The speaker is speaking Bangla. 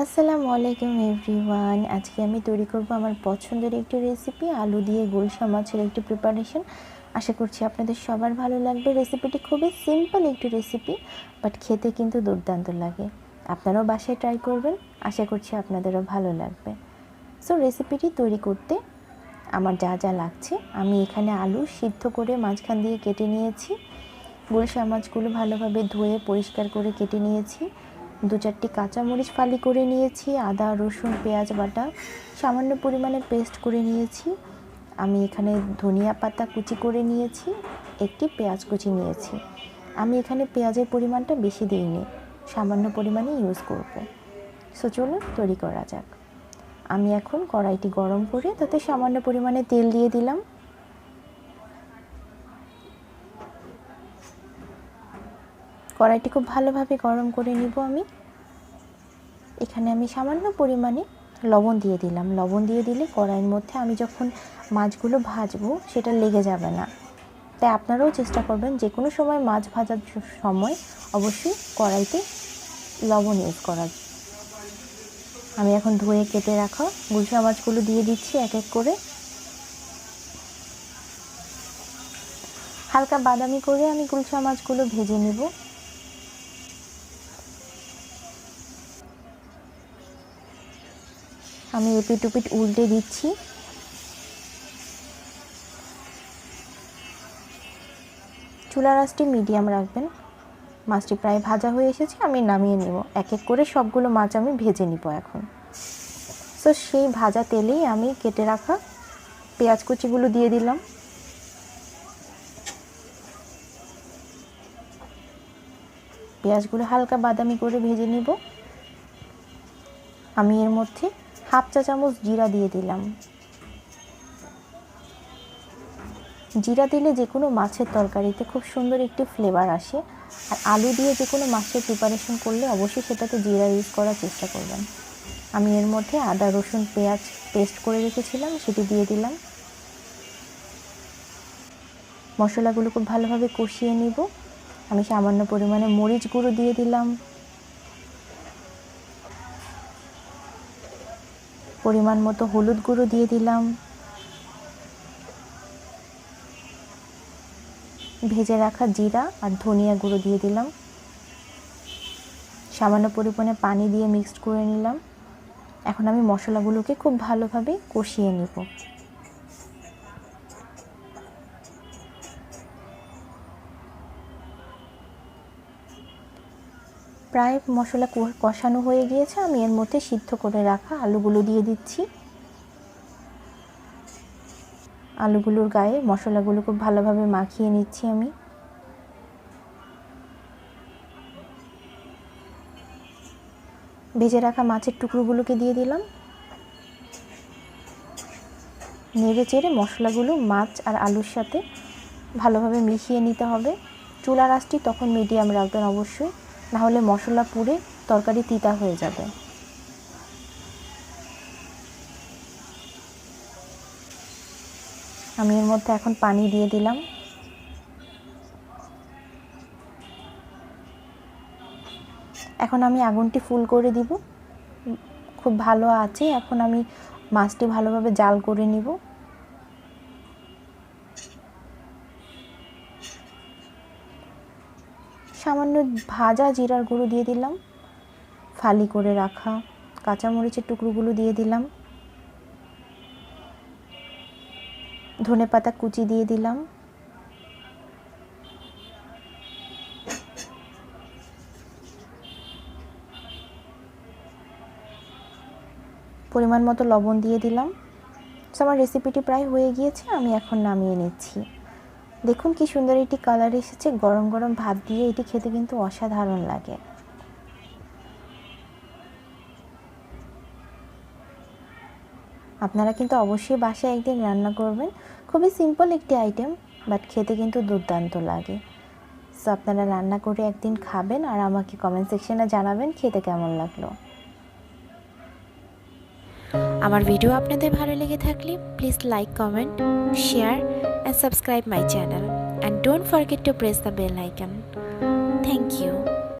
আসসালামু আলাইকুম এভরিওয়ান। আজকে আমি তৈরি করব আমার পছন্দের একটি রেসিপি, আলু দিয়ে গুলশা মাছের একটি প্রিপারেশন। আশা করছি আপনাদের সবার ভালো লাগবে। রেসিপিটি খুবই সিম্পল একটি রেসিপি, বাট খেতে কিন্তু দুর্দান্ত লাগে। আপনারাও বাসায় ট্রাই করবেন, আশা করছি আপনাদেরও ভালো লাগবে। সো রেসিপিটি তৈরি করতে আমার যা যা লাগছে, আমি এখানে আলু সিদ্ধ করে মাঝখান দিয়ে কেটে নিয়েছি। গুলশা মাছগুলো ভালোভাবে ধুয়ে পরিষ্কার করে কেটে নিয়েছি। 2-4টি কাঁচামরিচ ফালি করে নিয়েছি, আদা রসুন পেঁয়াজ বাটা সামান্য পরিমাণে পেস্ট করে নিয়েছি। আমি এখানে ধনিয়া পাতা কুচি করে নিয়েছি, একটি পেঁয়াজ কুচি নিয়েছি। আমি এখানে পেঁয়াজের পরিমাণটা বেশি দিইনি, সামান্য পরিমাণে ইউজ করব। সো চলুন তৈরি করা যাক। আমি এখন কড়াইটি গরম করে তাতে সামান্য পরিমাণে তেল দিয়ে দিলাম। কড়াইটি খুব ভালোভাবে গরম করে নিব। এখানে আমি সামান্য পরিমাণে লবণ দিয়ে দিলাম। লবণ দিয়ে দিলে কড়াইয়ের মধ্যে আমি যখন মাছগুলো ভাজবো সেটা লেগে যাবে না। তাই আপনারাও চেষ্টা করবেন যে কোনো সময় মাছ ভাজার সময় অবশ্যই কড়াইতে লবণ ইউজ করার। আমি এখন ধুয়ে কেটে রাখা গুলশা মাছগুলো দিয়ে দিচ্ছি এক এক করে। হালকা বাদামি করে আমি গুলশা মাছগুলো ভেজে নেব। আমি এপিট ওপিট উল্টে দিচ্ছি। চুলার আঁচটি মিডিয়াম রাখবেন। মাছটি প্রায় ভাজা হয়ে এসেছে, আমি নামিয়ে নেব। এক এক করে সবগুলো মাছ আমি ভেজে নিব এখন। সো সেই ভাজা তেলেই আমি কেটে রাখা পেঁয়াজ কুচিগুলো দিয়ে দিলাম। পেঁয়াজগুলো হালকা বাদামি করে ভেজে নিব। আমি এর মধ্যে হাফ চা চামচ জিরা দিয়ে দিলাম। জিরা দিলে যে কোনো মাছের তরকারিতে খুব সুন্দর একটি ফ্লেভার আসে। আর আলু দিয়ে যে কোনো মাছের প্রিপারেশন করলে অবশ্যই সেটাতে জিরা ইউজ করার চেষ্টা করবেন। আমি এর মধ্যে আদা রসুন পেঁয়াজ পেস্ট করে রেখেছিলাম, সেটি দিয়ে দিলাম। মশলাগুলো খুব ভালোভাবে কষিয়ে নিব। আমি সামান্য পরিমাণে মরিচ গুঁড়ো দিয়ে দিলাম, পরিমাণ মতো হলুদ গুঁড়ো দিয়ে দিলাম, ভেজে রাখা জিরা আর ধনিয়া গুঁড়ো দিয়ে দিলাম। সামান্য পরিমাণে পানি দিয়ে মিক্সড করে নিলাম। এখন আমি মশলাগুলোকে খুব ভালোভাবে কষিয়ে নিব। প্রায় মশলা কষানো হয়ে গিয়েছে। আমি এর মধ্যে সিদ্ধ করে রাখা আলুগুলো দিয়ে দিচ্ছি। আলুগুলোর গায়ে মশলাগুলো খুব ভালোভাবে মাখিয়ে নিচ্ছি আমি। ভেজে রাখা মাছের টুকরোগুলোকে দিয়ে দিলাম। নেড়ে চেড়ে মশলাগুলো মাছ আর আলুর সাথে ভালোভাবে মিশিয়ে নিতে হবে। চুলার আঁচটি তখন মিডিয়াম রাখবেন অবশ্যই, নাহলে মশলা পুড়ে তরকারি তিতা হয়ে যাবে। আমি এর মধ্যে এখন পানি দিয়ে দিলাম। এখন আমি আগুনটি ফুল করে দিব। খুব ভালো আছে। এখন আমি মাছটি ভালোভাবে জাল করে নিব। সামান্য ভাজা জিরার গুঁড়ো দিয়ে দিলাম, ফালি করে রাখা কাঁচামরিচের টুকরোগুলো দিয়ে দিলাম, ধনেপাতা কুচি দিয়ে দিলাম, পরিমাণ মতো লবণ দিয়ে দিলাম। আমার রেসিপিটি প্রায় হয়ে গিয়েছে, আমি এখন নামিয়ে নিচ্ছি। দেখুন কি সুন্দর একটি কালার এসেছে। গরম গরম ভাত দিয়ে এটি খেতে কিন্তু অসাধারণ লাগে। আপনারা কিন্তু অবশ্যই বাসায় একদিন রান্না করবেন। খুবই সিম্পল একটি আইটেম, বাট খেতে কিন্তু দুর্দান্ত লাগে। সো আপনারা রান্না করে একদিন খাবেন আর আমাকে কমেন্ট সেকশনে জানাবেন খেতে কেমন লাগলো। আমার ভিডিও আপনাদের ভালো লেগে থাকলে please like, comment, share and subscribe my channel and don't forget to press the bell icon. Thank you.